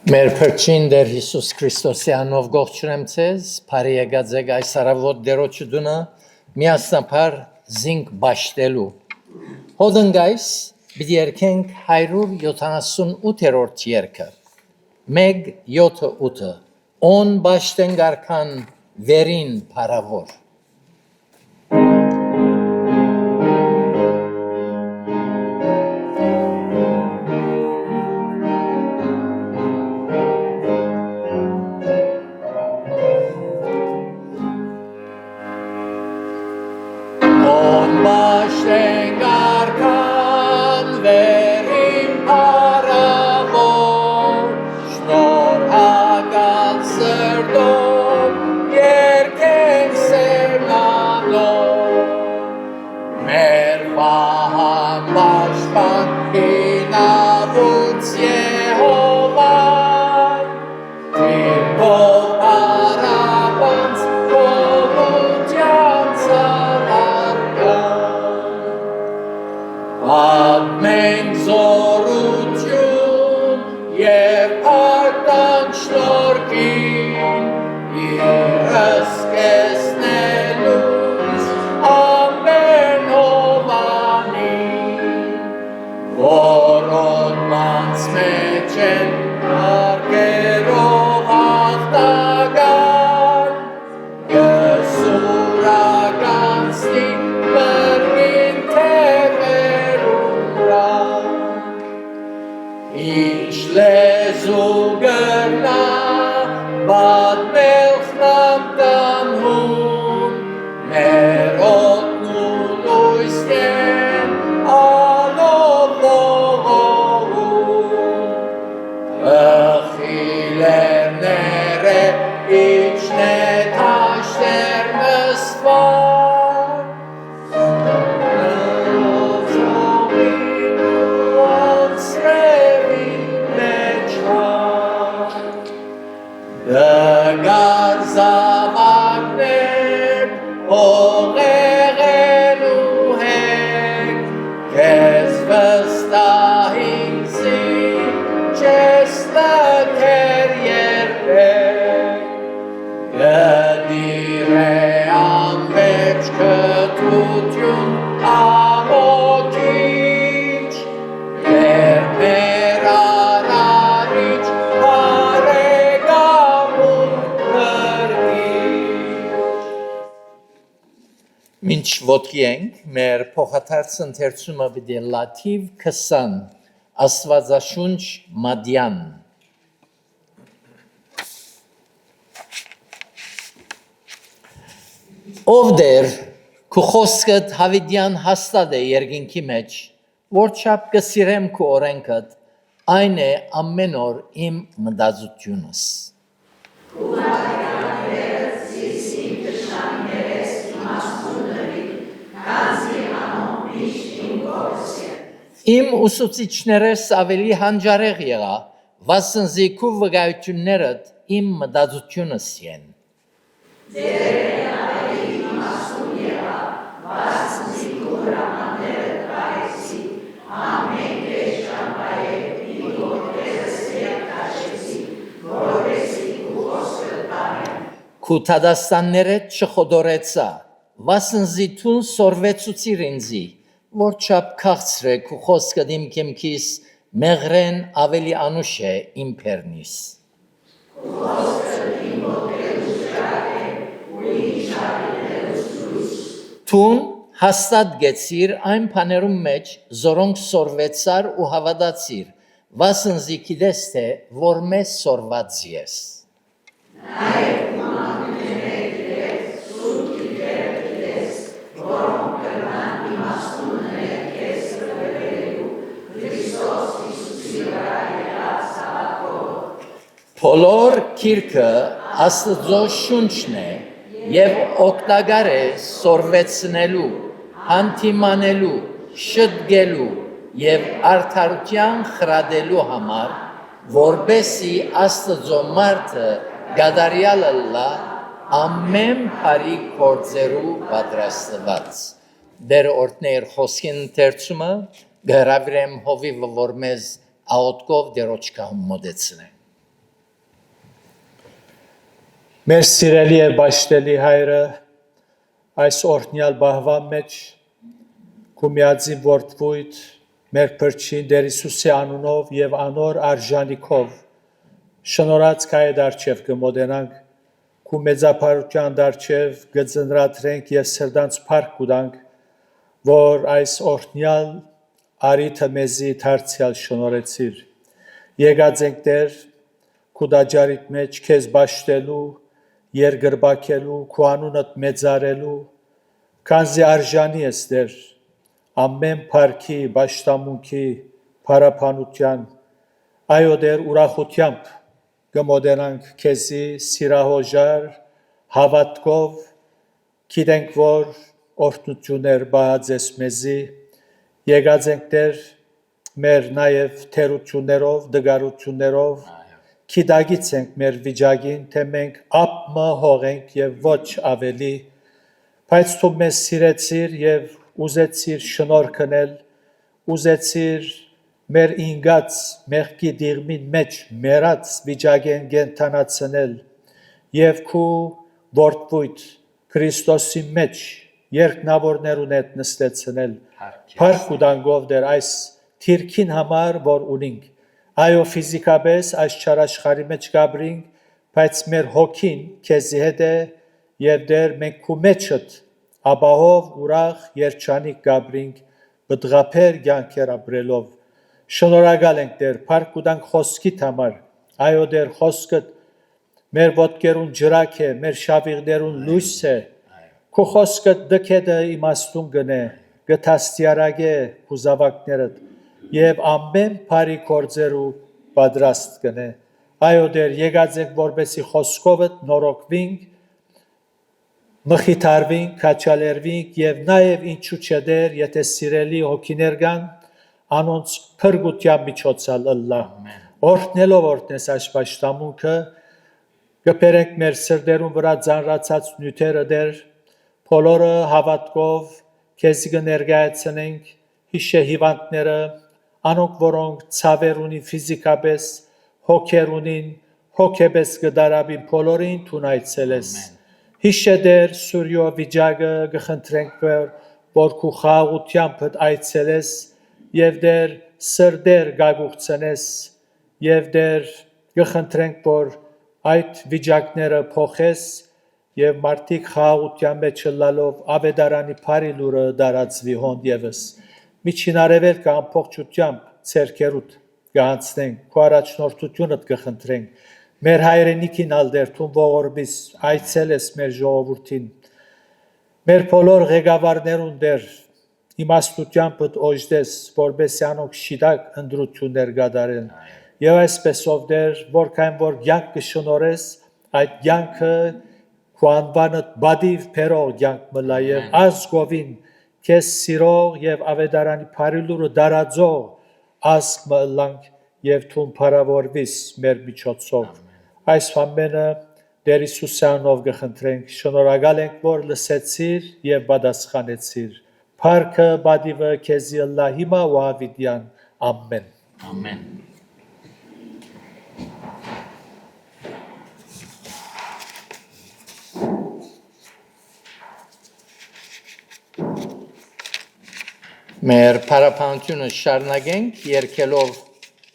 Մեր փրկին Տեր Հիսուս Քրիստոսի անով գողջունեմ ցեզ, բարի եկած եք այս առավոտ դերոջդունը միասնապար զինք բաշտելու։ Հոդնգայս պիտի երկենք 178-րդ երգը։ 1-7-8 On բաշտենք արքան վերին փարավոր։ Մինչ ոտքի ենք, մեր փոխադարձ ընթերցումը պիտի լաթիվ 20 Աստվածաշունչ Մադյան։ Ով դեր քու խոսքդ հավիդյան հաստատ է երկինքի մեջ, որչափ կսիրեմ քու օրենքդ, այն է ամեն օր իմ մտածությունս։ Իմ ուսուցիչներս ավելի հանջարեղ եղա, վասնզի քու վկայություններդ իմ մտածությունս են։ Քու տադաստաններդ չխոդորեցա, վասնզի թուն սորվեցուցիր ինձի, որչափ քաղցր է քու խոսքդ իմ կեմքիս, մեղրեն ավելի անուշ է իմ պերնիս։ Թուն հաստատ գեցիր այն պաներում մեջ, զորոնք սորվեցար ու հավատացիր, վասնզի գիտես թե, որ մեզ սորված ես։ Բոլոր քիրքը Աստծո շունչն է եւ օգտակար է սորվեցնելու, հանդիմանելու, շտկելու եւ արդարության խրադելու համար, որբեսի Աստծո մարդը գադարյալը լա ամեն բարի գործերու պատրաստված։ Դեր օրդներ խոսքին թերցումը գհրավիրեմ հովիվը որ մեզ աոտկով դերոջկա մոդեցնե։ Մեր սիրելի եւ բաշտելի հայրը այս օրհնյալ բահվան մեջ Կումիածին որդվույթ մեր փրկին Տեր Հիսուսի անունով եւ անոր արժանիքով շնորհած կայդ արչեւ կմոտենանք քու մեծափարության դարչեւ գծնրատրենք եւ սրտանց փառք կուտանք որ այս օրհնյալ արիթը մեզի դարձյալ շնորհեցիր եկած ենք Տեր քու դաջարիդ մեջ քեզ բաշտելու երկրբակելու քու անունդ մեծարելու քանզի արժանի ես Տեր ամեն փառքի բաշտամունքի փառապանության այո Տեր ուրախությամբ կմոտենանք քեզի սիրահոժար հավատքով գիտենք որ օրհնություններ բացես մեզի եկած ենք Տեր մեր նաև թերություններով դգարություններով Քիդագից ենք մեր վիճակին, թե մենք ապմը հողենք և ոչ ավելի, բայց դու մեզ սիրեցիր և ուզեցիր շնորհ քնել, ուզեցիր մեր ինգած մեղքի դիրմին մեջ մեռած վիճակեն կենդանացնել և քու որդվույթ Քրիստոսի մեջ երկնավորներուն հետ նստեցնել, փառք ու դանգով Տեր այս թիրքին համար, որ ունենք Այո ֆիզիկապես այս չարաշխարի մեջ գաբրինք, բայց մեր հոգին քեզի հետ է եւ դեր մենք քու մեջդ ապահով ուրախ երջանիկ գաբրինք բդղափեր կյանքեր ապրելով շնորհակալ ենք Տեր փառք ու տանք խոսքիդ համար այո Տեր խոսքդ մեր ոտքերուն ջրակ է մեր շավիղներուն լույս է քու խոսքդ դքեդը իմաստուն գնե գտաստիարագե քու զավակներդ Եվ ամեն բարի գործերու պատրաստ կնե։ Այո Տեր, եկած ենք որպեսի խոսքովդ նորոգվենք, մխիթարվենք, քաջալերվենք եւ նաեւ ինչու՞ չէ Տեր, եթե սիրելի հոգիներ կան, անոնց փրկության միջոցալ ըլլա։ Օրհնելով օրհնես այս պաշտամունքը, կբերենք մեր սրտերուն վրա ծանրացած նյութերը Տեր, բոլորը հավատքով քեզ կներկայացնենք, հիշե հիվանդները Անոնք որոնք ցավեր ունին ֆիզիկապես, հոգեր ունին, հոգեպես կդարաբին բոլորին թուն այցելես։ Հիշե Տեր Սուրյո վիճակը կխնդրենք որ քու խաղաղությամբ այցելես եւ Տեր սրտեր գագուղցնես եւ Տեր կխնդրենք որ այդ վիճակները փոխես եւ մարդիկ խաղաղության մեջ լալով ավետարանի բարի լուրը դարածվի հոն եւս Միջին արևելք ամբողջությամբ ցերկերուտ կանցնենք, քո առաջնորդությունդ կխնդրենք, մեր հայրենիքին ալդեր թուն ողորմիս այցելես մեր ժողովրդին, մեր բոլոր ղեկավարներուն դեր իմաստությամբ օժտես, որպեսզի անոնք շիտակ ընտրություններ կատարեն, եւ այսպեսով դեր որքան որ կյանք կշնորհես, այդ կյանքը քո անվանդ բադիվ փերող կյանք մլա եւ ազգովին Քեզ սիրող եւ ավետարանի բարի լուրը դարածող ազգ մըլանք եւ թուն փառավորվիս մեր միջոցով այս ամենը Տեր Հիսուսի անունով կխնդրենք շնորհակալ ենք որ լսեցիր եւ պատասխանեցիր Փառքը բադիվը քեզի ըլլա հիմա ու ավիդյան ամեն Ամեն Մեր պարապանությունը շարնագենք երկելով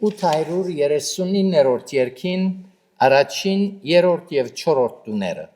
839-րդ երկին առաջին, երորդ և չորորդ տուները։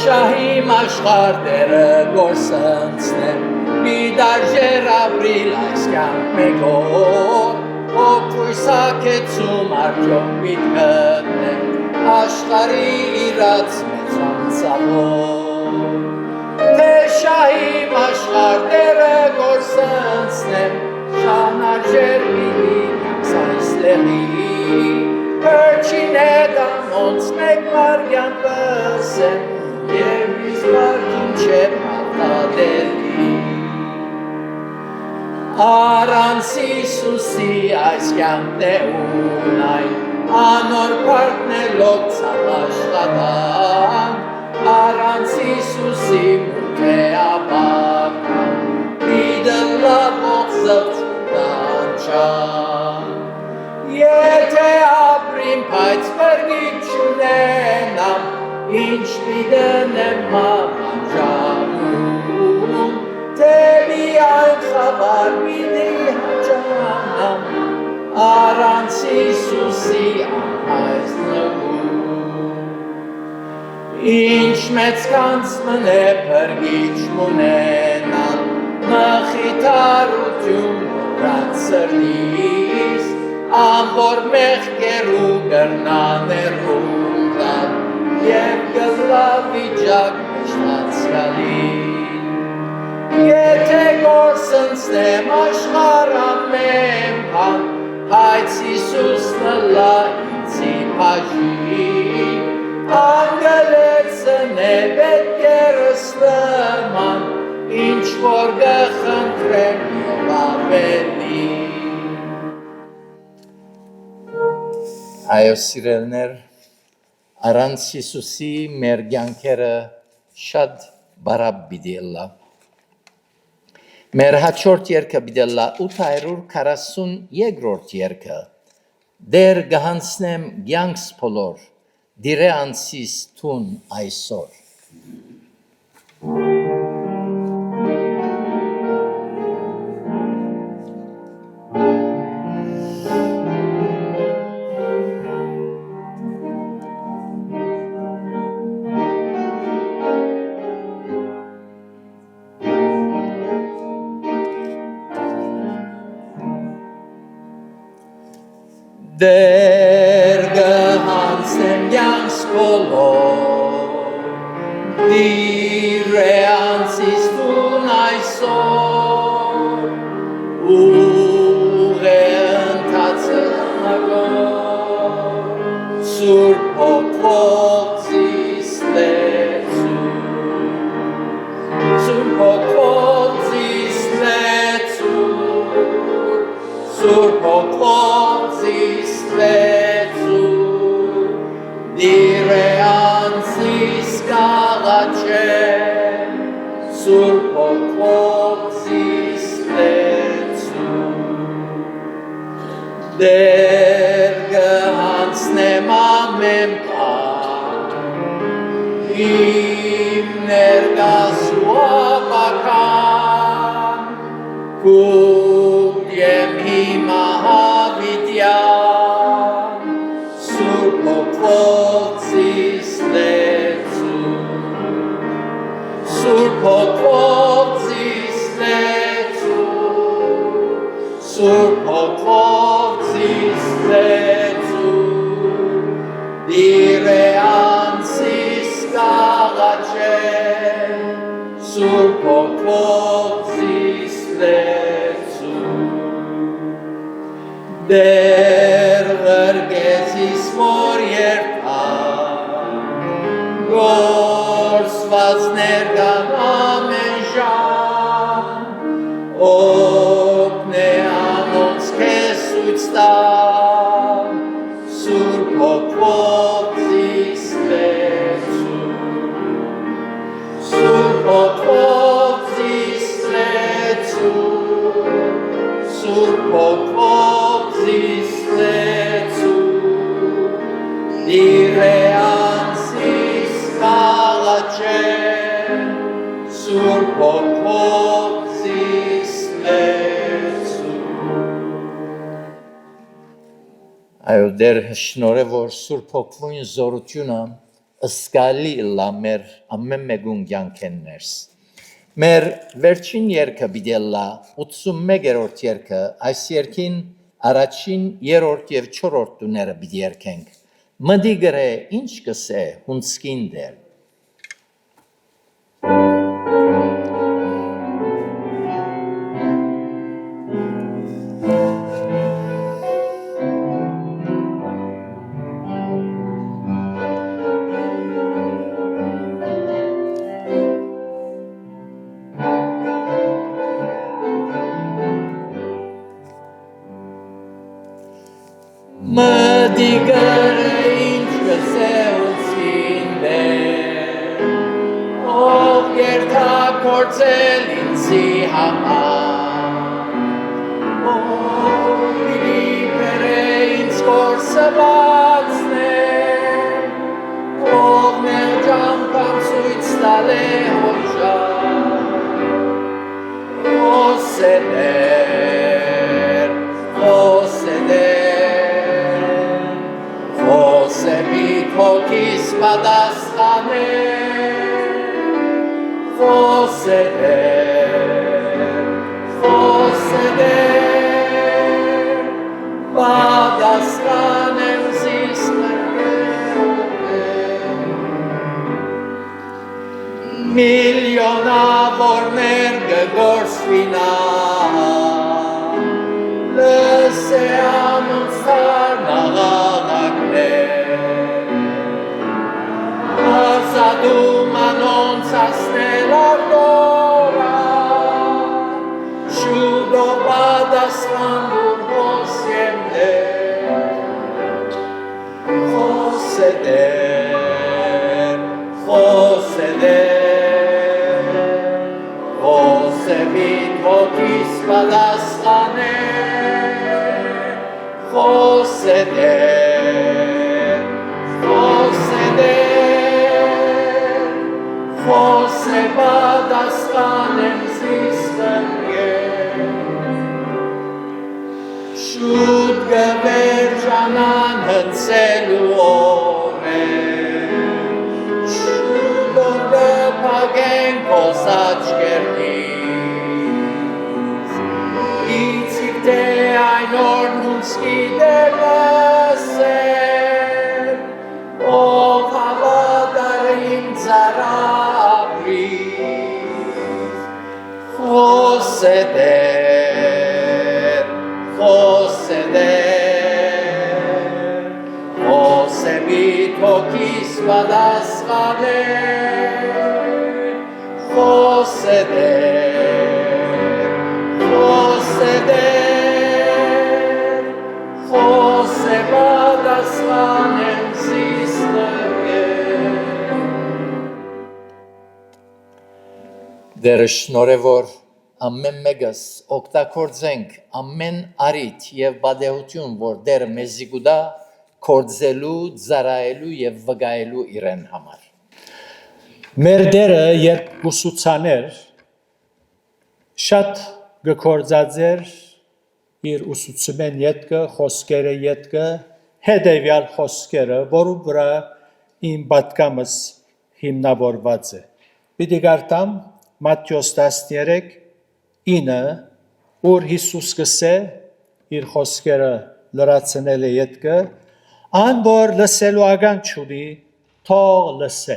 Շահիմ աշխարդերը գործընցնեմ, մի դարժեր ապրիլ այս կյանք մեկոր, օգույսակեցում արդյոք պիտ գտնեմ, աշխարի իրաց մեծանցավոր։ Թե շահիմ աշխարդերը գործընցնեմ, շանարժեր պիտի կյանքսայս լեղի, Փրկին հետ ամոնց մեկ մարգյան պսեմ, Եվ իսկ մարդին չէ մատադելի Առանց Հիսուսի այս կյանքն է ունայն, անոր պարտնելով ցավ աշխատանք, առանց Հիսուսի մութ է ապագան, պիտը լավով զղջուտան չան։ Եթե ապրիմ բայց բրգիք չունենամ, ինչ պիտենեմ մահանջանում, թե միայն խավար պիտի հաճանամ, առանց Հիսուսի անհայտ նգում։ Ինչ մեծ կանց մնե բրգիչ մունենալ, մխիթարություն ուրած սրտիս, ամբոր մեղքերու գրնաներում դան, և գլավիճակ մշտած գալին։ Եթե գործընծնեմ աշխարհ ամեն բան, հայց Հիսուսն ըլլա ինձի բաժին, անգլեցն է պետքերս նման, ինչ որ գխնդրեմ և ավելի։ Այո սիրելներ, առանց Հիսուսի մեր կյանքերը շատ բարապ պիտի ըլլա։ Մեր հաջորդ երգը պիտի ըլլա 842-րդ երգը, դեր գահանցնեմ կյանքս բոլոր, դիրե անցիս տուն այսօր։ Դեր գահանցնեմ կյանքս բոլոր, դիրե անցիս տուն այսօր, ընթացը հնագոր, Սուրբ Հոգով ծիսլեցուր, Սուրբ Հոգով ծիսլեցուր, Սուրբ Հոգով ծիսլեցուր, դիրե անցիս կաղաչեմ, Սուրբ Հոգով ծիսլեցուր, դեր գհանցնեմ ամեն բան, իմ ներկաս ու ապական, կուտ եմ հիմա հավիտյան, Սուրբ Հոգով ծիսլեցուր, Սուրբ Հոգով ծիսլեցուր, Սուրբ Հոգով ծիսլեցուր, դիրե անցիս կաղաչեմ, Սուրբ Հոգով ծիսլեցուր, դեր ղրգեցիս որ երբան, գործված ներկան ամեն ժամ, օգնե անոնց քեզ ցույց տամ, Սուրբ Հոգով ծիսլեցուր, Սուրբ Հոգով ծիսլեցուր, Սուրբ Հոգով ծիսլեցուր, դիրե անցիս կաղաչեմ, Սուրբ Հոգով ծիսլեցուր։ Այո դեր շնորհ որ Սուրբ Հոգվուն զորությունը ըսկալի լա մեր ամեն մեկուն կյանքներս։ Մեր վերջին երգը պիտի լա 81-րդ երգը, այս երգին առաջին, երրորդ եւ չորրորդ տուները պիտի երգենք։ Մդի գրե ինչ կսե հունցքին դեր։ Մդիկը ինչ կսեուցին դեր, ով երթակործել ինձի համար, ով իբեր է ինձ կորսվածներ, ով մեր ճամփան ցույց տալ է հոժար, Խոսեներ, խոսեբիտ հոգիս պատասխաներ, խոսեներ, պատասխանեմ զիս կրկել, միլիոնավորներ կգործվինա, լսե անոնց թարնաղաղակներ, ազատում անոնց ասնել արտորա, շուտով պատասխան դուր խոսեմներ, խոսեներ, խոսեբիտ հոգիս պատասխաներ, խոսեներ, խոսե պատասխանեմ զիս կրկել, շուտ կվերջանան հնցելու օրեր, շուտով կփակեն քոս աչքերնից, իցիկ թե այն օրն ունց գիտեր լսել, ով հավատար իմ ծառաբրից, խոսեբիտ հոգիս պատասխաներ, խոսե պատասխանեմ զիս կրկել, Դեր շնորհավոր ամեն մեկս օգտագործենք ամեն առիթ եւ բադեհություն, որ Դեր մեզի գուտա կործելու, ծառայելու եւ վկայելու իրեն համար։ Մեր դերը երբ ուսուցաներ շատ գործածեր իր ուսուցումեն ետքը, խոսքերը ետքը, հետևյալ խոսքերը, որում վրա իմ պատկամս հիմնավորված է։ Պիտի գարտամ Մատթեոս 13:9, ուր Հիսուս կսե իր խոսքերը լրացնել է ետքը, ան որ լսելու ագան չունի, թող լսե։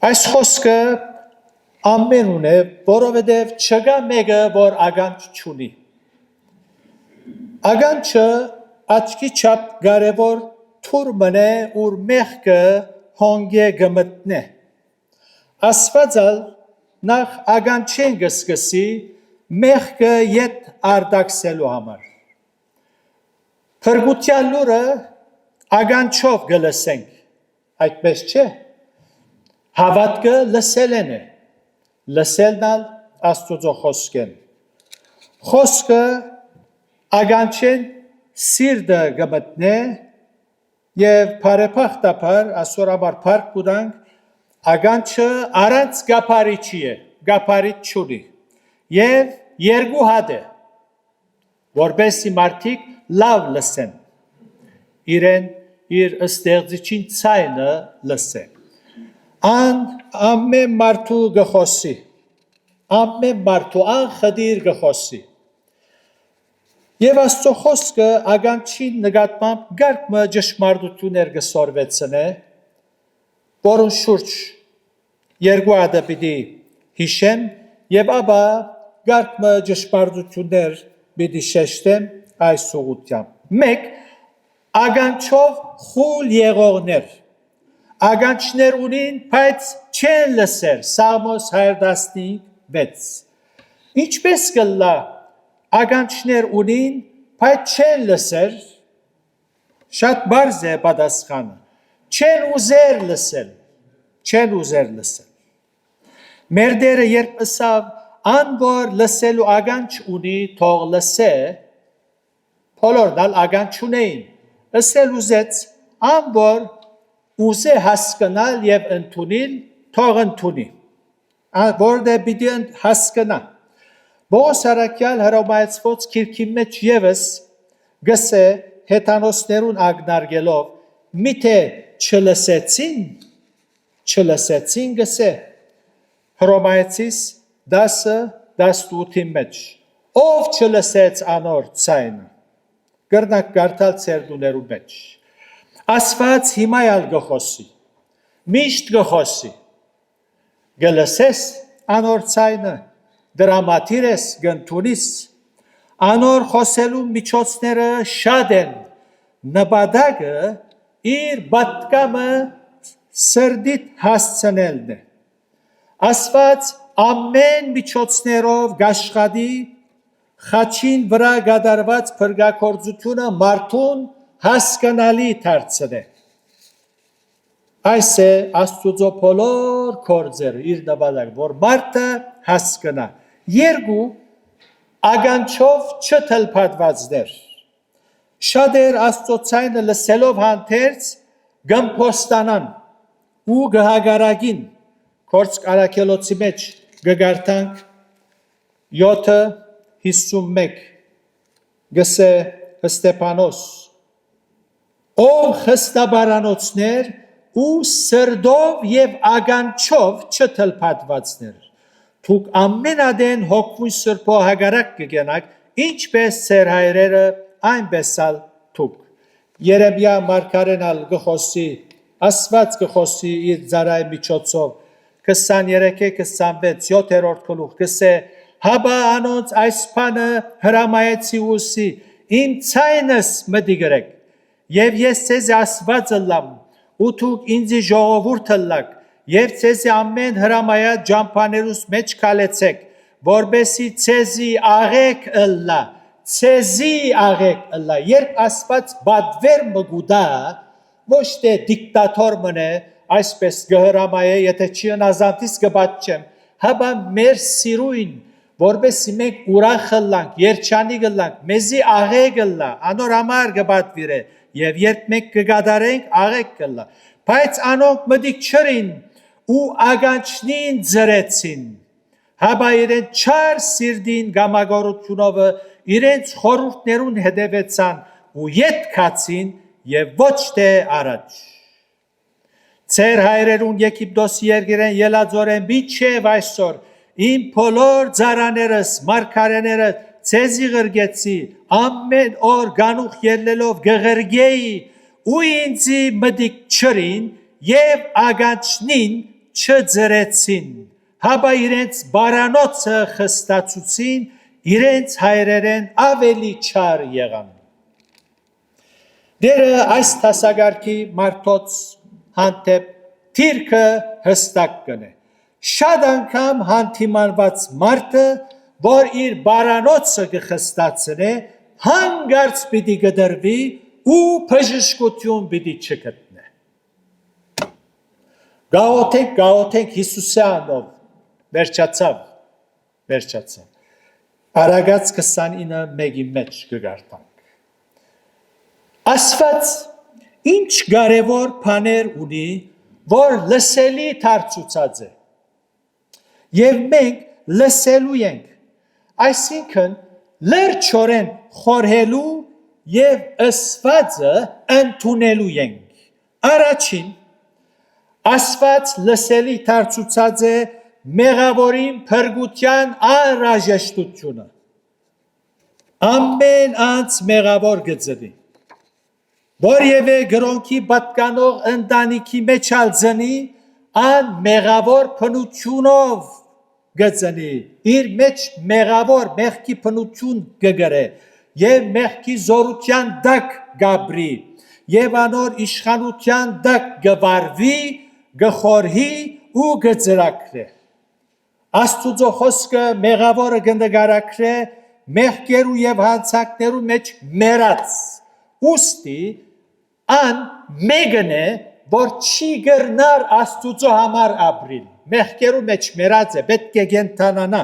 Այս խոսքը ամեն ունե, որովհետև չկա մեկը, որ ագանչ չունի։ Ագանչը աչքի չափ կարևոր թուրմն է, ուր մեղքը հոնգե գմտնե։ Աստվածալ նախ ագանչեն գսկսի մեղքը ետ արդակսելու համար։ Փրկության լուրը ագանչով գլսենք, այդպես չէ։ Հավատքը լսելն է, լսելնալ Աստուծո խոսքեն։ Խոսքը ագանչեն սիրտը գմտնե եւ բարեփոխտաբար ասորաբար փառք կուտանք ագանչը առանց գապարիչի է, գապարիչ չունի եւ երկու հատ է, որպեսզի մարդիկ լավ լսեն, իրեն իր ստեղծիչին ցայնը լսեն։ Ամեն մարդու գխոսի, ամեն մարդու անխդիր գխոսի։ Եվ Աստծո խոսքը ագանչին նկատմամբ գարկմը ճշմարտություններ գսորվեցնե, որուն շուրջ երկու հատ պիտի հիշեմ եւ ապա գարկմը ճշմարտություններ պիտի շեշտեմ այս ուղղությամբ։ Մեկ ագանչով խուլ եղողներ, ագանչներ ունին, բայց չեն լսեր, Սաղմոս 115:6։ Ինչպես կլա ագանչներ ունին, բայց չեն լսեր, շատ բարձ է պատասխանը, չեն ուզեր լսել, մեր դերը երբ ըսավ, անոր լսելու ագանչ ունի, թող լսե, բոլորն ալ ագանչ ունեին, ըսել ուզեց, անոր ուզե հասկանալ և ընդունել, թող ընդունի, որտեղ պիտի հասկանա, Բողոս Արաքյալ հրամայեցված քիրքի մեջ ևս գսե հեթանոսներուն ագնարգելով միթե չլսեցին գսե հրամայեցիս 10:18-ի մեջ ով չլսեց անոր ցայնը կրնակ կարդալ ցերդուներու մեջ ասված հիմայալ գխոսի միշտ գխոսի գլսես անոր ցայնը դրամատիր ես գնտունիս, անոր խոսելու միջոցները շատ են, նպատակը իր պատկամը սրդիտ հասցնելն է, ասված ամեն միջոցներով գաշխատի խաչին վրա գդարված փրկագործությունը մարդուն հասկանալի դարձնե, այս է Աստուծո բոլոր գործերը իր նպատակը, որ մարդը հասկանա, երկու ագանչով չթլփատվածներ շատեր Աստծո ցայնը լսելով հանդերձ գմփոստանան ու գհագարագին Գործք Արաքելոցի մեջ գգարտանք 7:51 գսե Ստեփանոս ով խստաբարանոցներ ու սրդով և ագանչով չթլփատվածներ Թուք ամենադեն հոգվույն սրբո հագարակ կգենակ, ինչպես ծեր հայրերը, այնպես ալ թուք։ Երեմիա մարգարեն ալ գխոսի, ասված գխոսի իր ծարայի միջոցով, 23-26, 7-րդ գլուխ, գսե, հաբա անոնց այս բանը հրամայեցի ուսի, իմ ցայնս մտի գրեք, և ես ձեզ ասված ըլլամ, ու թուք ինձի ժողովուրդ ըլլաք, Եվ ցեզի ամեն հրամայած ջամփաներուս մեջ կալեցեք, որբեսի ցեզի աղեք ըլլա, երբ ասված բադվեր մգուդա, ոչ թե դիկտատոր մնե, այսպես գհրամայե, եթե չի ընազանտիս գբատչեմ, հաբա մեր սիրույն, որբեսի մենք ուրախ ըլլանք, երջանի գլանք, մեզի աղեք ըլլա, անոր համար գբատվիր է, և երբ մենք կգադարենք, աղեք կըլլա, բայց անոնք մտիկ չրին, ու ագանչնին ձրեցին, հաբա իրեն չար սիրդին գամագորությունովը իրենց խորուրդներուն հետևեցան ու ետ կացին և ոչ թե առաջ։ Ձեր հայրերուն Եգիպտոսի երկիրեն ելածորեն միջև այսօր իմ բոլոր ծառաներս, մարգարեներս ձեզի ղրգեցի, ամեն օր գանուխ ելնելով գղրգեի ու ինձի մտիկ չրին և ագանչնին չձրեցին, հաբա իրենց բարանոցը խստացուցին, իրենց հայրերեն ավելի չար եղան։ Դերը այս տասագարքի մարդոց հանդեպ թիրքը հստակ կնե։ Շատ անգամ հանդիմանված մարդը, որ իր բարանոցը կխստացնե, հանգարց պիտի գդրվի ու բժշկություն պիտի չգտնե։ Գաղութենք Հիսուսի անով, վերջացավ, Արագած 29:1-ի մեջ կգարտանք։ Ասված ինչ կարևոր բաներ ունի, որ լսելի դարձուցած է, և մենք լսելու ենք, այսինքն լրջորեն խորհելու և ըսվածը ընդունելու ենք։ Առաջին Ասված լսելի դարձուցած է մեղավորին փրկության անհրաժեշտությունը։ Ամեն անց մեղավոր գծնի։ Որևէ գրոնքի պատկանող ընտանիքի մեջ ալձնի ան մեղավոր փնությունով գծնի։ Իր մեջ մեղավոր մեղքի փնություն գգրե եւ մեղքի զորության դակ գաբրի եւ անոր իշխանության դակ գվարվի գխորհի ու գծրակրե։ Աստուծո խոսքը մեղավորը գնդգարակրե մեղքերու եւ հանցանքներու մեջ մեռած ուստի ան մեկն է որ չի գրնար Աստուծո համար ապրիլ մեղքերու մեջ մեռած է պետք է կենթանանա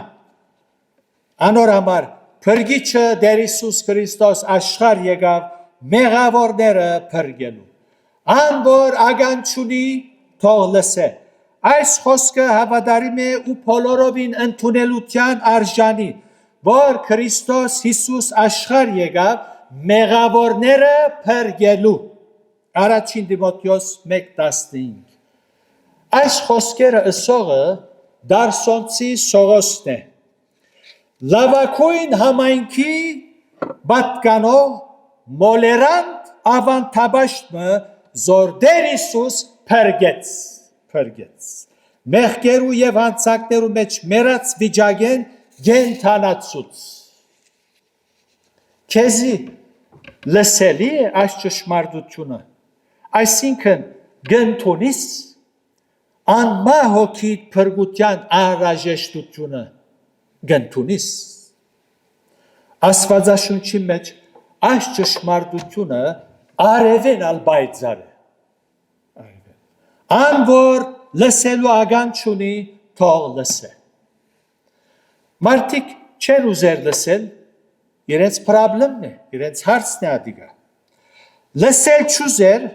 անոր համար փրկիչը Տեր Հիսուս Քրիստոս աշխարհ եկավ մեղավորները փրկելու ան որ ագանչունի թող լսե այս խոսքը հավատարիմ է ու բոլորովին ընդունելության արժանի որ Քրիստոս Հիսուս աշխարհ եկավ մեղավորները փրկելու Առաջին Տիմոթեոս 1:15 Այս խոսքերը ըսողը Դարսոնցի Սողոսն է Լավակույն համայնքի պատկանող մոլերանտ ավանդաբաշտը զոր Տեր Հիսուս փրկեց մեղքերու եւ հանցանքներու մեջ մեռած վիճակեն կենթանացուց Քեզի լսելի է այս ճշմարտությունը Այսինքն գնթոնիս անմա հոգիդ փրկության անհրաժեշտությունը գնթոնիս Աստվածաշունչի մեջ այս ճշմարտությունը արևեն ալ բայցար է Ան որ լսելու ագան չունի թող լսե Մարդիկ չեն ուզեր լսել իրենց պրոբլեմն է իրենց հարցն է ադիգա լսել չուզեր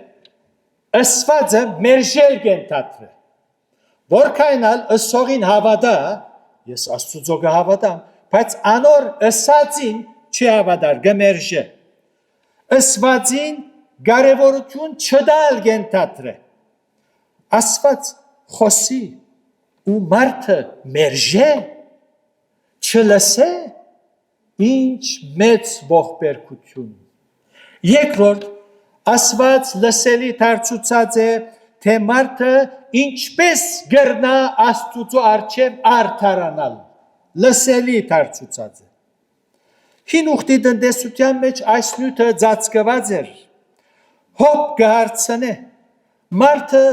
Ասվածը մերժել կենթատրը Որքայնալ ըսողին հավատա Ես Աստուծո կհավատամ բայց անոր ըսածին չի հավատար գմերժե Ասվածին կարևորություն չդալ կենթատրը Աստված խոսի ու մարդը մերժե չլսե ինչ մեծ ողբերգություն Երկրորդ Աստված լսելի դարձուցած է թե մարդը ինչպես գրնա Աստուծո առջև արդարանալ լսելի դարձուցած է Հին ուխտի տնտեսության մեջ այս նյութը ծածկված էր հոբ կհարցնե մարդը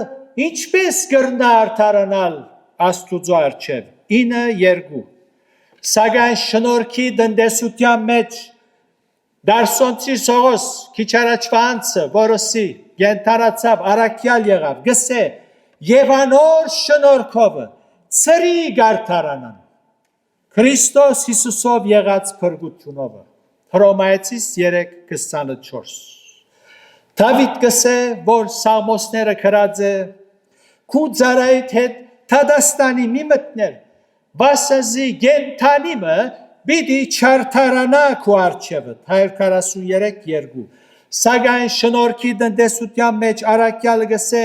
ինչպես գրնա արդարանալ Աստուծո առջև 9:2 Սակայն շնորհքի տնտեսության մեջ Դարսոնցի Սողոս քիչ առաջվա անցը որոսի կենթանացավ առաքյալ եղավ գսե եւ անոր շնորհքովը ծրի գարտարանան Քրիստոս Հիսուսով եղած փրկությունով Հռոմայեցիս 3:24 Դավիթ գսե որ Սաղմոսները գրած է քու ծարայիդ հետ Թադաստանի մի մտներ Վասզի գենթանիմը Բիդի չարթարանա քու արջևը 143:2 Սակայն շնորհքի տնտեսության մեջ առաքյալը գսե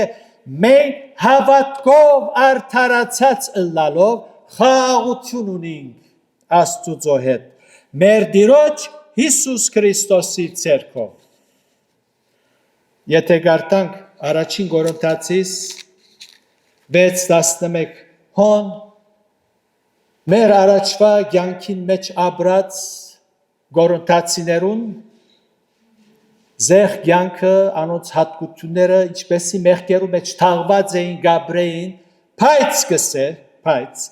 մենք հավատքով արդարացած ըլլալով խաղաղություն ունենք Աստուծո հետ մեր Տիրոջ Հիսուս Քրիստոսի ցերկով Եթե գարտանք առաջին Կորինթացիս 6:11 հոն Մեր առաջվա կյանքին մեջ ապրած Կորինթացիներուն Զեղ կյանքը անոնց հատկությունները ինչպեսի մեղքերու մեջ թաղված էին գաբրեին բայց գսե բայց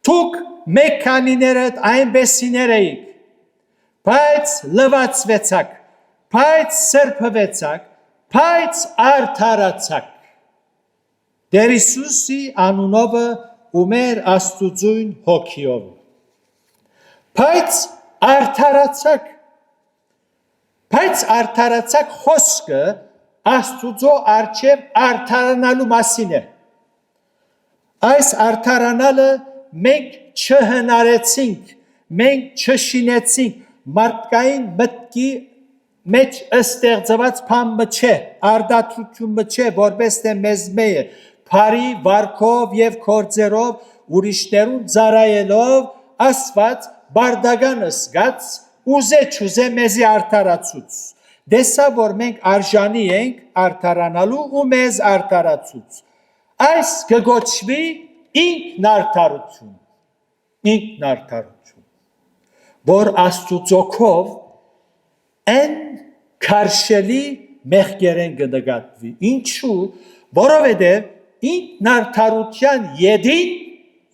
Թուք մեքանիներդ այնպեսիներ էիք բայց լվացվեցաք բայց սրբվեցաք բայց արդարացաք Տեր Հիսուսի անունովը ու մեր Աստուծույն հոգիով Բայց արդարացաք խոսքը Աստուծո առջև արդարանալու մասին է Այս արդարանալը մենք չհնարեցինք մենք չշինեցինք մարդկային մտքի մեջ ստեղծված բան չէ արդարությունը չէ որպես թե մեզ մե Փարի վարքով եւ կորձերով ուրիշներուն ծարայելով Աստված բարդագանը զգաց ուզե չուզե մեզի արդարացուց դեսա որ մենք արժանի ենք արդարանալու ու մեզ արդարացուց այս կգոչվի ինքնարդարություն որ Աստուծոքով են քարշելի մեղքերեն կնկատվի ինչու որովհետև ինքնարդարության յետին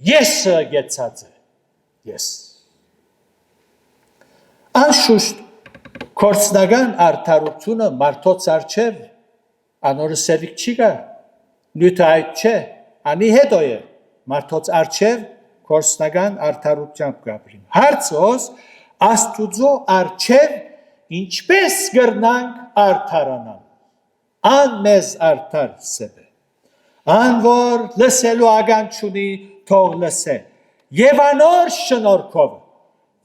եսը գեցած է ես Անշուշտ կորցնական արդարությունը մարդոց արչև անորը սերիկ չի գա, նյութը այդ չէ, անի հետո է, մարդոց արչև կորցնական արդարությամբ գաբրին։ Հարցոս Աստուծո արչև ինչպես գրնանք արդարանալ, ան մեզ արդար սեբե, ան որ լսելու ագան չունի թող լսե, և անոր շնորհքով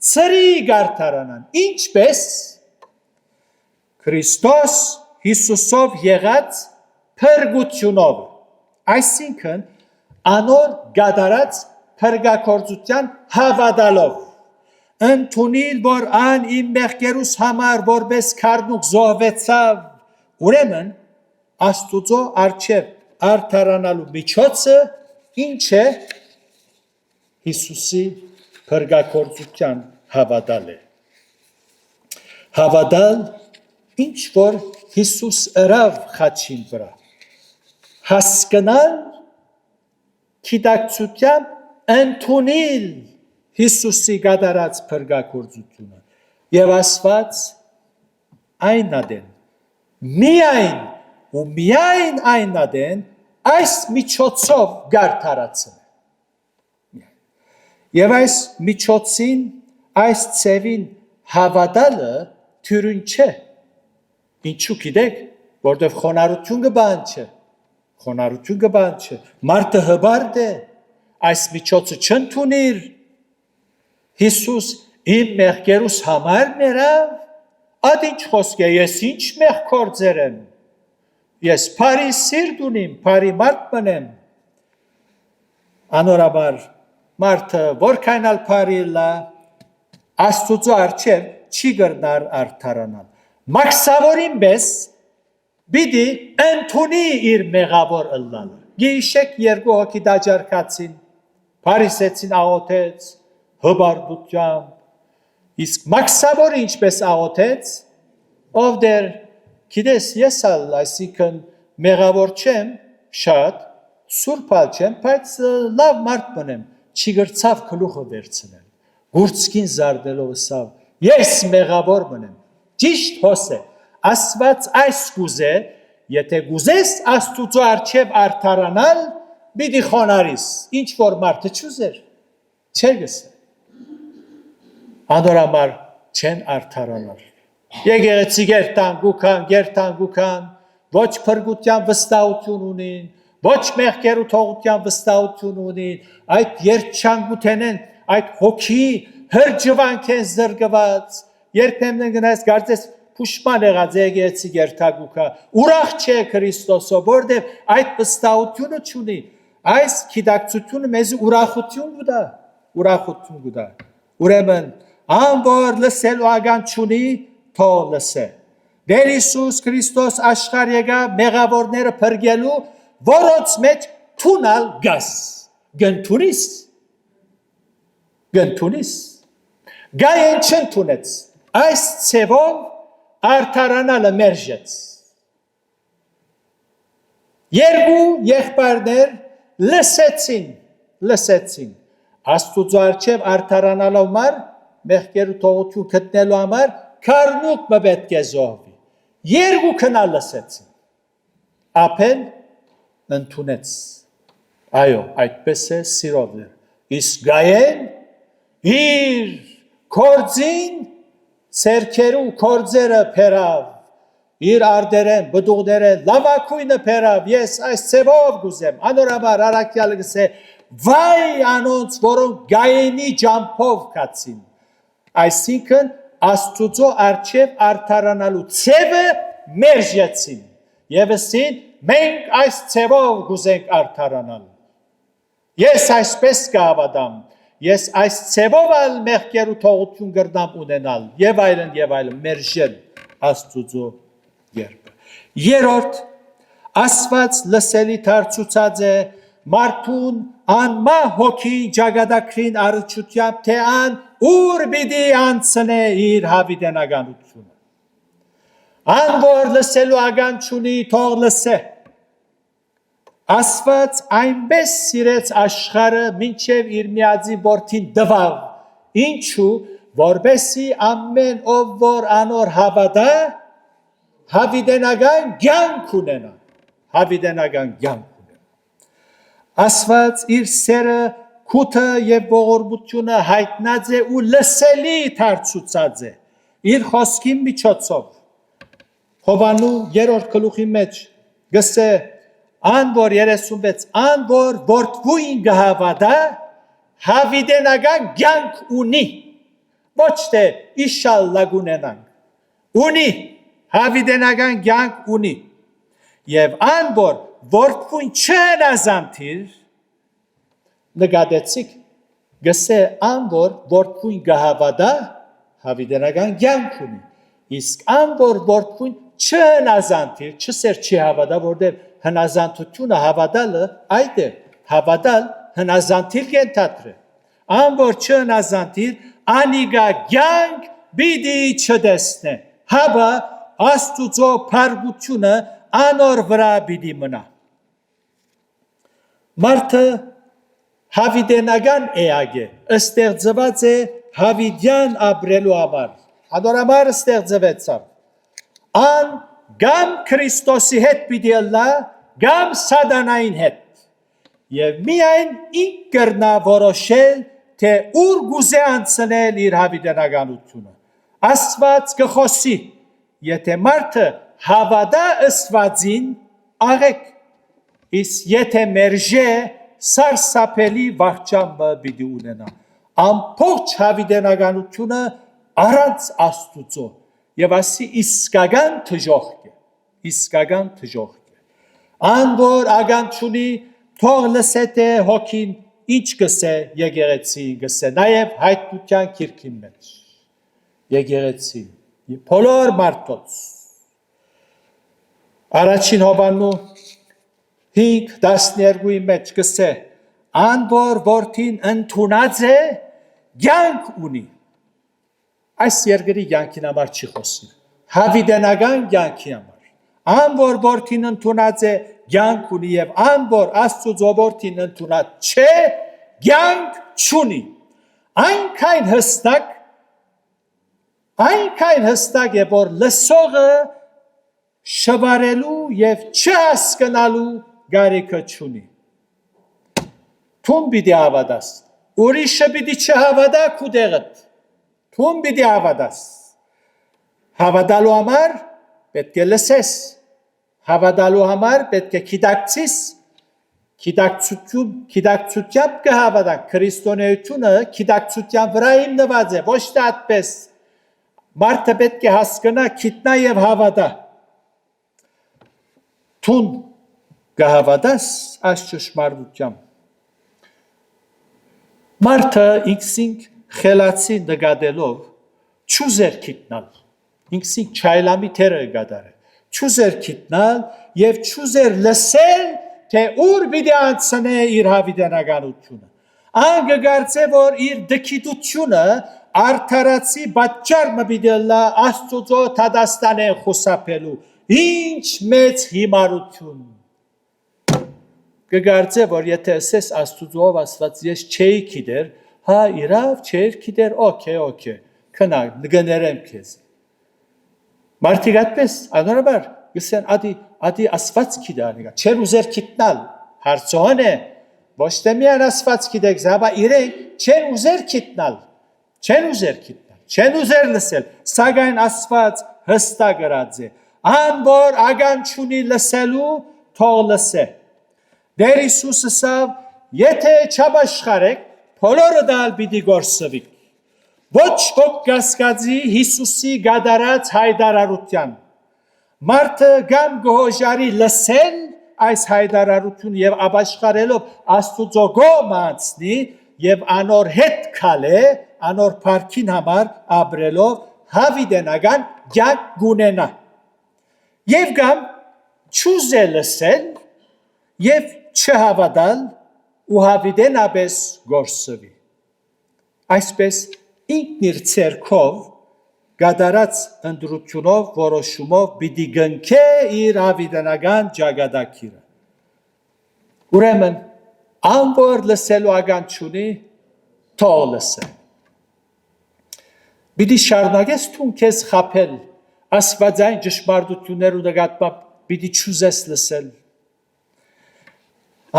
ծրիկ արդարանան, ինչպես Քրիստոս Հիսուսով եղած փրկությունով, այսինքն անոր գադարած փրկագործության հավատալով, ընդունիլ, որ ան իմ մեղքերուս համար որպես քարնուկ զոհվեցավ, ուրեմն Աստուծո առջև արդարանալու միջոցը ինչ է Հիսուսի փրկագործության հավատալ է։ Հավատալ ինչ որ Հիսուս ըրավ խաչին վրա, հասկանալ գիտակցությամբ ընդունիլ Հիսուսի գադարած փրկագործությունը եւ Աստված այն ադեն միայն ու միայն այն ադեն այս միջոցով գարթարացն եւ այս միջոցին այս ծևին հավատալը թյուրին չէ ինչու գիտեք որտեվ խոնարհություն կբան չէ մարդը հբարդ է այս միջոցը չընդունիր Հիսուս իմ մեղքերուս համար ներավ, ատ ինչ խոսք է, ես ինչ մեղ կործեր եմ, ես պարի սիրտ ունիմ, պարի մարդ մնեմ, անորաբար մարդը որքայնալ պարի լա, Աստուծո առջև չի գրնար արդարանալ, մաքսավորին բես, բիդի ընդունի իր մեղավոր ըլլալը, գիշեք երկու հոգի դաջարկացին, պարիսեցին աղոթեց, հբարդությամբ, իսկ մաքսավորը ինչպես աղոթեց, ով դեր, գիտես ես ալ, այսինքն մեղավոր չեմ, շատ, սուրբալ չեմ, բայց լավ մարդ մնեմ, չի գրցավ գլուխը վերցնել, գուրցքին զարդելով սավ, ես մեղավոր մնեմ, ճիշտ հոս է, Աստված այս գուզե, եթե գուզես Աստուծո առջև արդարանալ, բիդի խոնարիս, ինչ որ մարդը չուզեր, չեր գսե Անորամար չեն արդարանալ։ Եկեղեցի գերտան, ոչ փրկության վստահություն ունին, ոչ մեղքերու թողության վստահություն ունին, այդ երջանկութենեն, այդ հոգի հրջվանք են զրկված, երբեմն գնաս կարծես փուշման եղած եկեղեցի գերտագուքա, ուրախ չէ Քրիստոսով, որտեղ այդ վստահությունը չունի, այս գիտակցությունը մեզ ուրախություն կտա, ուրեմն Ան որ լսելու ագան չունի, թող լսե։ Դեր Հիսուս Քրիստոս աշխարհ եկավ մեղավորները փրկելու, որոնց մեջ թունալ գաս։ Գնթունիս։ Գայեն չընդունեց։ Այս ցևով արդարանալը մերժեց։ Երկու եղբայրներ լսեցին։ Աստուծո առջև արդարանալու համար մեղքերու թողություն գտնելու համար քարնուկ պետք է զոհվի։ Երկու քնալ լսեցին։ Ապեն ընդունեց։ Այո, այդպես է սիրով է։ Իսկ գայեն իր կորձին սերքերու կորձերը փերավ։ Իր արդերեն, բդուղներեն, լավակույնը փերավ։ Ես այս ցևով գուզեմ։ Անորաբար առաքյալը գսե վայ անոնց, որոնք գայենի ջամփով կացին։ Այսինքն Աստուծո առջև արդարանալու ցևը մերժեցին եւ ասին մենք այս ցևով գուզենք արդարանալ ես այսպես կհավատամ ես այս ցևով ալ մեղքերու թողություն գրնամ ունենալ եւ այլն մերժել Աստուծո երբը երրորդ Աստված լսելի դարձուցած է մարդուն անմա հոգի ճակատագրին առչությամբ թե ան ուր պիտի անցնե իր հավիտենականությունը ան որ լսելու ագան չունի թող լսե Աստված այնպես սիրեց աշխարհը մինչև իր միածին որդին տվավ ինչու որբեսի ամեն ով որ անոր հավատա հավիտենական կյանք ունենա, հավիտենական կյանք ունենա։ Աստված իր սերը, քութը եւ ողորմությունը հայտնած է ու լսելի դարձուցած է իր խոսքի միջոցով։ Հովանու 3-րդ գլուխի մեջ գսե ան որ 36 ան որ որդվույն գհավատա հավիտենական կյանք ունի, ոչ թե իշալլա գունենանք, ունի հավիտենական կյանք ունի, եւ ան որ որդվույն չհնազանդիր, նկատեցիք, գսե ան որ որդվույն գհավատա հավիտենական կյանք ունի, իսկ ան որ որդվույն չհնազանդիր, չսեր չի հավատա, որտեղ հնազանդությունը հավատալը այդ է, հավատալ հնազանդիր կենթատրը, ան որ չհնազանդիր, անիգա կյանք բիդի չտեսնե, հավա Աստուծո փառությունը անոր վրա բիդի մնա։ Մարդը հավիտենական էակ է, ստեղծված է հավիտյան ապրելու համար, adorամար ստեղծվեցավ, ան գամ Քրիստոսի հետ պիտի ըլլա, գամ սատանային հետ, եւ միայն ինք կրնա որոշել, թե ուր գուզե անցնել իր հավիտենականությունը, Աստված կխոսի, եթե մարդը հավատա Աստվածին, աղեք, իսկ եթե մերժե, սարսափելի վախճանը պիտի ունենա, ամբողջ հավիտենականությունը առանց Աստուծո, եւ ասի իսկական թժողք է, իսկական թժողք է, ան որ ագանչունի թող լսե թե հոգին ինչ գսե եկեղեցի գսե, նաեւ հայտնության քիրքի մեջ, եկեղեցի, բոլոր մարդոց, առաջին Հովաննու 5:12-ի մեջ գսե, ան որ որդին ընդունած է, կյանք ունի, այս երկրի կյանքին համար չի խոսում, հավիտենական կյանքի համար, ան որ որդին ընդունած է, կյանք ունի եւ ան որ Աստծո որդին ընդունած չէ, կյանք չունի, այնքան հստակ է, որ լսողը շվարելու եւ չհասկանալու գարիքը չունի։ Թուն պիտի հավատաս, ուրիշը պիտի չհավատա քու տեղդ, թուն պիտի հավատաս, հավատալու համար պետք է լսես, հավատալու համար պետք է գիտակցես, գիտակցությամբ կհավատանք, քրիստոնեությունը գիտակցության վրա հիմնված է, ոչ թե այդպես, մարդը պետք է հասկանա, գիտնա եւ հավատա, թուն կհավատաս այս ճշմարտությամբ, մարդը ինքսինք խելացի նկատելով չուզեր գիտնալ, ինքսինք չայլամի թերը գադարը, չուզեր գիտնալ եւ չուզեր լսել, թե ուր պիտի անցնե իր հավիտենականությունը, ան կգարցե, որ իր դքիդությունը արդարացի պատճառը պիտի լա Աստծո դատաստանեն խուսափելու, ինչ մեծ հիմարություն, կգարցե, որ եթե ասես Աստուծով ասված ես չէի գիտեր, հա իրավ չէր գիտեր, օքեյ, քնակ, նգներեմ քեզ, մարդիկ այդպես, անորաբար, գսեն ադի ասված գիտանիգա, չեր ուզեր գիտնալ, հարցոհն է, ոչ թե միան ասված գիտեք, զաբա իրենք չեն ուզեր գիտնալ, չեն ուզեր լսել, սակայն ասված հստակ գրած է, ան որ ագան չունի լսելու, թող լսե, Դեր Հիսուսը ասավ, եթե չապաշխարեք, բոլորը դալ պիտի գործվի, ոչ ոք կասկածի Հիսուսի գադարած հայտարարության, մարդը կամ գոհոժարի լսել այս հայտարարություն եւ ապաշխարելով Աստուծո կողմ անցնի եւ անոր հետ քալե, անոր փառքին համար ապրելով հավիտենական կյանք գունենա։ Եվ կամ չուզե լսել եւ չհավատալ ու հավիտենապես գործվի։ Այսպես ինքն իր ցերքով գադարած ընդրությունով, որոշումով պիտի գնքե իր հավիտենական ճակատագիրը։ Ուրեմն, ան որ լսելու ագան չունի, թող լսե։ Պիտի շարունակես թուն քեզ խաբել աստվածային ճշմարտություններու նկատմամբ պիտի չուզես լսել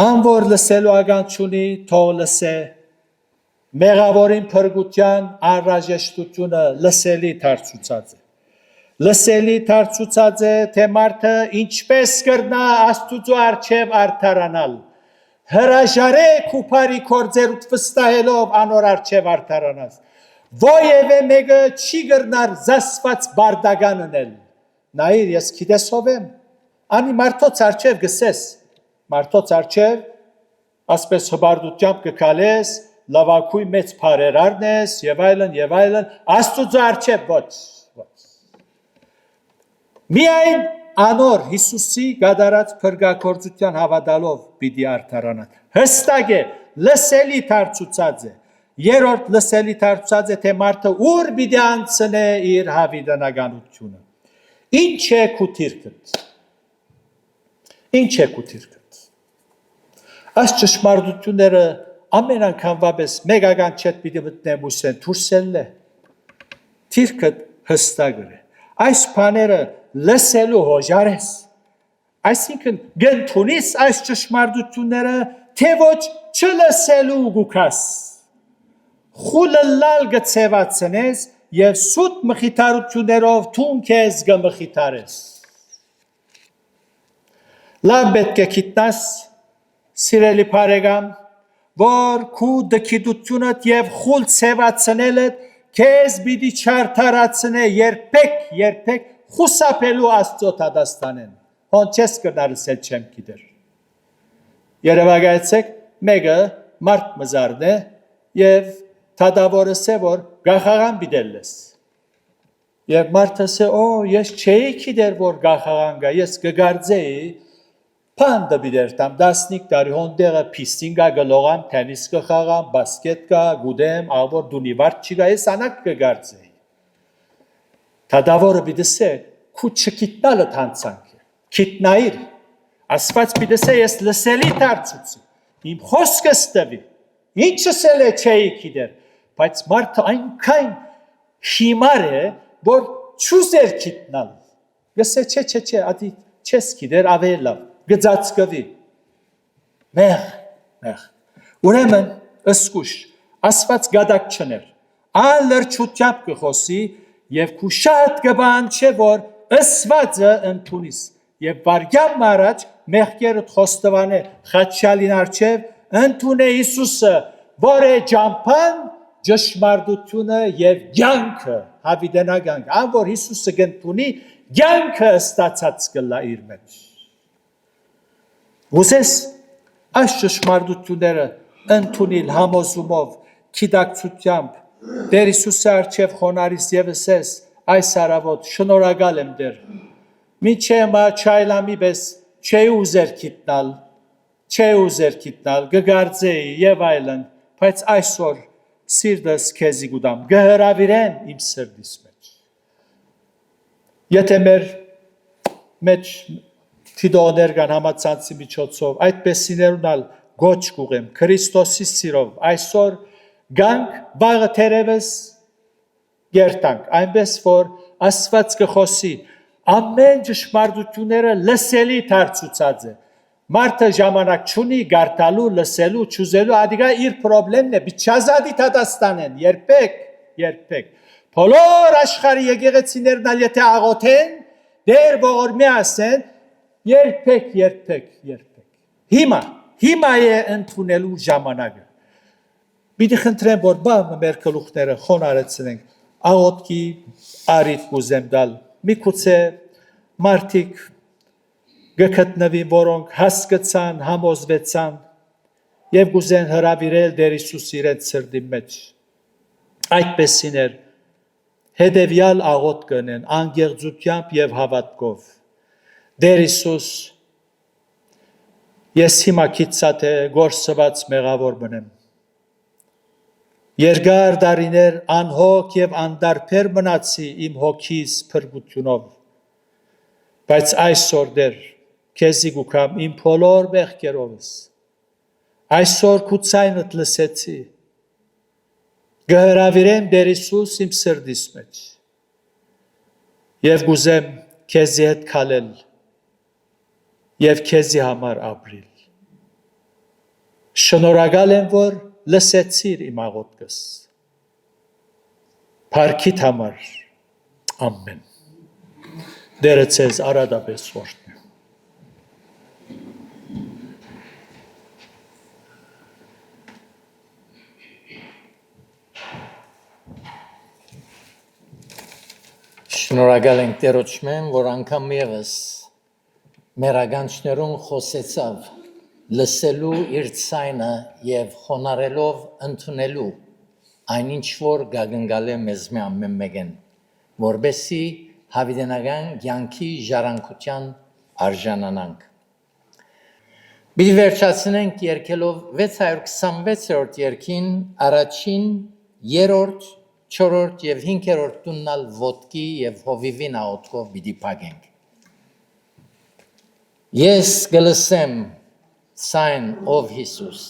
անոր լսելու ականջունի թող լսե մեղավորին փրկության անհրաժեշտությունը լսելի դարձուցած է թե մարդը ինչպես կրնա Աստծո առջև արդարանալ հրաժարեք ու բարի գործերուդ վստահելով անոր առջև արդարանաս Ոևէ մեկը չի կրնար զասված բարդական ունել նայիր ես գիտես ով եմ անի մարդոց առջև գսես մարդոց առջև ասպես հբարդությամբ կգալես լավակույն մեծ բարեր առնես եւ այլն Աստծո առջև ոչ Միայն անոր Հիսուսի գադարած փրկագործության հավատալով պիտի արդարանան հստակ է լսելի դարձուցած է երրորդ լսելի դարձած է թե մարդը ուր պիտի անցնե իր հավիտենականությունը ինչ է քու թիրքդ այս ճշմարտությունները ամեն անգամ վաբես մեկ անգամ չետ պիտի մտնեմ ուսեն դուրսել է թիրքդ հստակ է այս բաները լսելու հոժար ես այսինքն գնթունիս այս ճշմարտությունները թե ոչ չլսելու գուքաս խուլլալ գծևացնես եւ սուտ մխիթարություններով թուն քեզ գմխիթարես լավ պետք է գիտնաս սիրելի բարեկամ որ քու դքիդությունդ եւ խուլ ցևացնելդ քեզ պիտի չարթարացնե երբեք խուսափելու Աստծո դատաստանեն հոն չես կնարսել չեմ գիտեր Երևակայեցեք մեկը մարդ մզարն է եւ Թադավորս է որ գախաղան բիդելես Եվ մարդը սե ես չէի գիտեր որ գախաղան գա ես կգարձեի Պանդը բիդեր տամ 15 տարի հոնդեղը պիստինգա գլողամ թենիս կխաղամ բասկետ կա գուդեմ աղոր դունիվարդ չի գա ես անակ կգարձեի Թադավորը բիդսե քու չգիտնալը հանցանք է գիտնայիր ասված բիդսե ես լսելի դարձուցի իմ խոսքը ստվի ինչս էլ է չէի գիտեր բայց մարդը այնքան հիմար է որ չուզեր գիտնալ գսե չէ ադի չես գիտեր ավելի լավ գծածկվի մեղ ուրեմն ըսկուշ ասված գադակ չներ ալրջությամբ կխոսի եւ քու շատ կբան չէ որ ըսվածը ընդունիս եւ վարգյամ առաջ մեղքերդ խոստովանե խաչալին արչեւ ընդունե Հիսուսը որ է ջամփան ճշմարտությունը եւ կյանքը հավիտենական ան որ Հիսուսը գտնունի կյանքը ստացած կլա իր մեջ Ուսես այս ճշմարտությունները ընդունել համոզումով գիտակցությամբ Տեր Հիսուսի առջև խոնարհիս եւս ես այս արավոտ շնորհակալ եմ դեր Միչեմա չայլամի պես չէ ուզեր գիտնալ գգարձեի եւ այլն բայց այսօր սիրտս քեզի գուտամ գհրավիրեն իմ սրտիս մեջ Եթե մեջ Թիդոներ կան համացանցի միջոցով այդպես իներունալ գոչ կուղեմ Քրիստոսի սիրով այսօր գանք վաղը թերևս գերտանք այնպես որ Աստված կխոսի ամեն ճշմարտությունները լսելի դարձուցած է մարդը ժամանակ չունի գարտալու լսելու չուզելու ադիգա իր խնդիրն է բիչազադի դատաստանեն երբեք բոլոր աշխարհի եկեղեցիներն ալ եթե աղոթեն դեր ողորմի ասեն երբեք հիմա է ընդունելու ժամանակը Պիտի խնդրեմ որ բանը մեր գլուխները խոնարհեցնենք աղոթքի արիթ կուզեմ դալ միգուցե մարդիկ գտնվի որոնք հասկացան համոզվեցան եւ գուզեն հրավիրել Տեր Հիսուսի իրենց սրտի մեջ այդպեսիներ հետեւյալ աղոթք կնեն անգեղծությամբ եւ հավատքով Տեր Հիսուս ես հիմա քիծած է գործված մեղավոր մնեմ Երկար դարիներ անհոգ եւ անդարբեր մնացի իմ հոգիս փրկությունով բայց այսօր դեր քեզի գուքամ իմ բոլոր մեղքերովս այսօր քու ցայնդ լսեցի Գհրավիրեմ Տեր Հիսուս իմ սրտիս մեջ եւ գուզեմ քեզի հետ քալել եւ քեզի համար ապրիլ։ Շնորհակալ եմ, որ լսեցիր իմ աղոթքս։ Փառքիդ համար ամեն։ Տերը ձեզ արադապես օրհնի։ Շնորհակալ ենք Տերոջմեն, որ անգամ ևս մեր ագանչներուն խոսեցավ լսելու իր ցայնը եւ խոնարելով ընդունելու այնինչ որ գագնգալ է մեզ ամեն մեկեն, որբեսի հավիտենական կյանքի ժառանգության արժանանանք։ Մի վերջացնենք երկելով 626-րդ երկին առաջին, երրորդ, չորրորդ եւ հինգերորդ տուննալ ոտքի եւ հովիվի նաոտքով պիտի փակենք։ Ես գլսեմ ցայն ով Հիսուս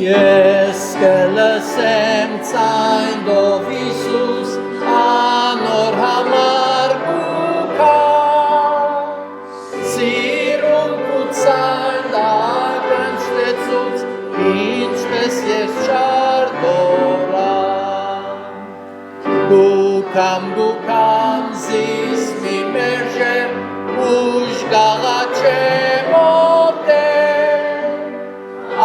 Ես գլսեմ ցայն ով Հիսուս անոր համար ինչպես ես չարդորա Գուկամ զիս մի մերժեմ ուժ գաղաչեմ ոտեմ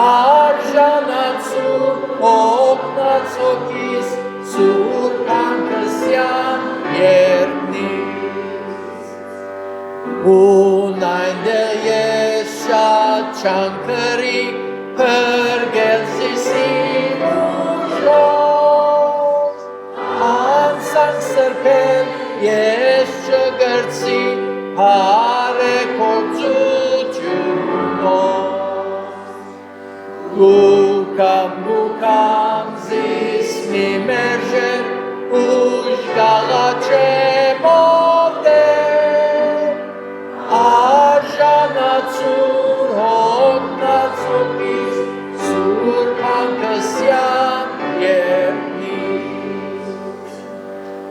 արժանացուր օգնացոքիս սուրբ հանքսյան երդնից ունայնդեղ ես շատ չանքրի Pergel sisim ușos, Ansan sărpel, ești gărți, Pare colțuciunos. Gucam, zis mi merge, Uși galace mofte, Arjanațur, Hognațochi,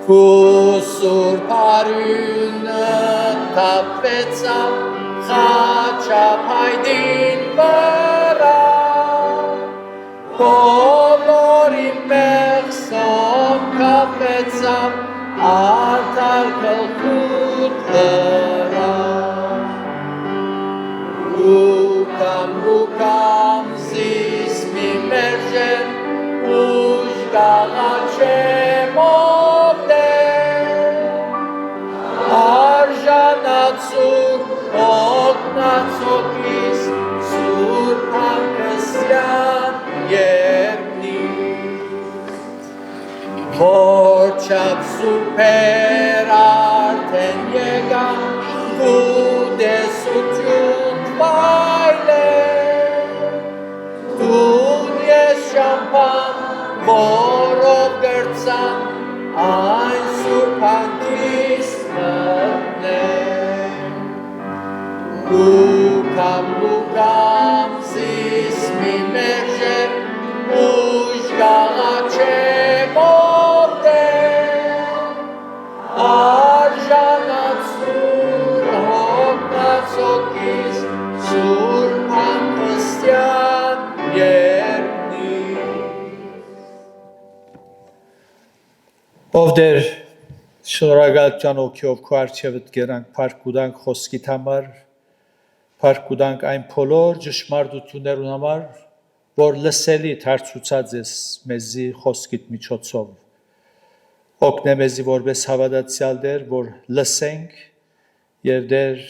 Kusur parünă tapeța Hacea paidin văra Colorim mersom capeța Altar călcut lăra Gucam zis mi merge Uși galace Arjanațur, ognatokis, surpankăsyan yernis. Vorçap super arten yegan, Gude sutyut baile. Dunye şampan, vorov gărțan, Ein surpankis Gucam, zis mi merge, Uși galace mofte, Arjanațur, Hognațochis, surpan cristian yernis. Ով դեր շնորհակալ ճանոքյով քո արչևդ գերանք փառք ուտանք խոսքիդ համար փառք ուտանք այն բոլոր ճշմարտություններուն համար որ լսելի դարձուցած ես մեզի խոսքիդ միջոցով օգնե մեզի որպես հավատացյալ դեր որ լսենք եւ դեր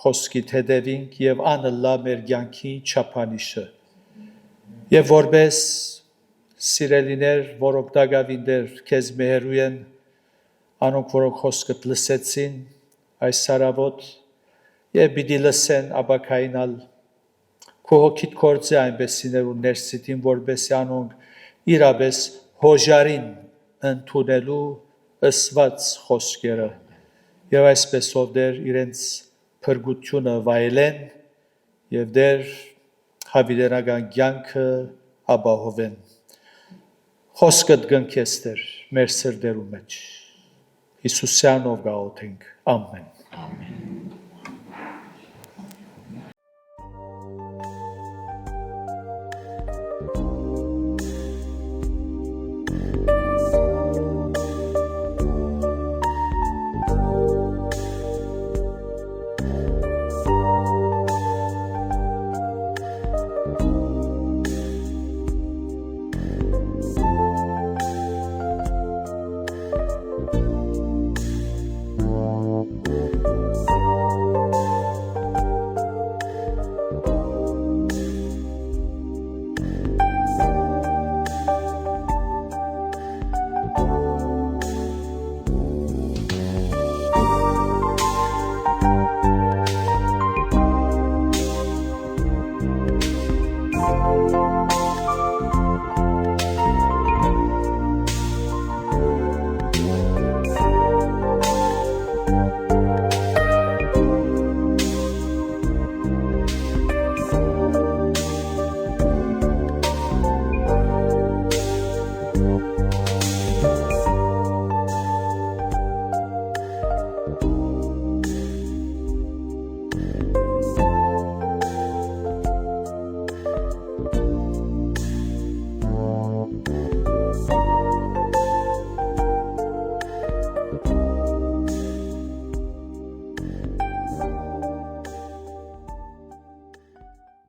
խոսքիդ հետևենք եւ անըլլա մեր կյանքի չափանիշը եւ որպես սիրելիներ որոնք դակավին դեր քեզ մեհերու են Անոնք, որոնք խոսքդ լսեցին այս սարավոտ և պիտի լսեն ապակայնալ քո հոգիդ կործի այնպեսիներ ու ներսիտին, որբեսի անոնք իրապես հոժարին ընդունելու ըսված խոսքերը եւ այսպեսով դեր իրենց փրկությունը վայելեն եւ դեր հավիտենական կյանքը ապահովեն։ Խոսքդ գնքես դեր մեր սրտերու մեջ Հիսուսյանով գաղութենք ամեն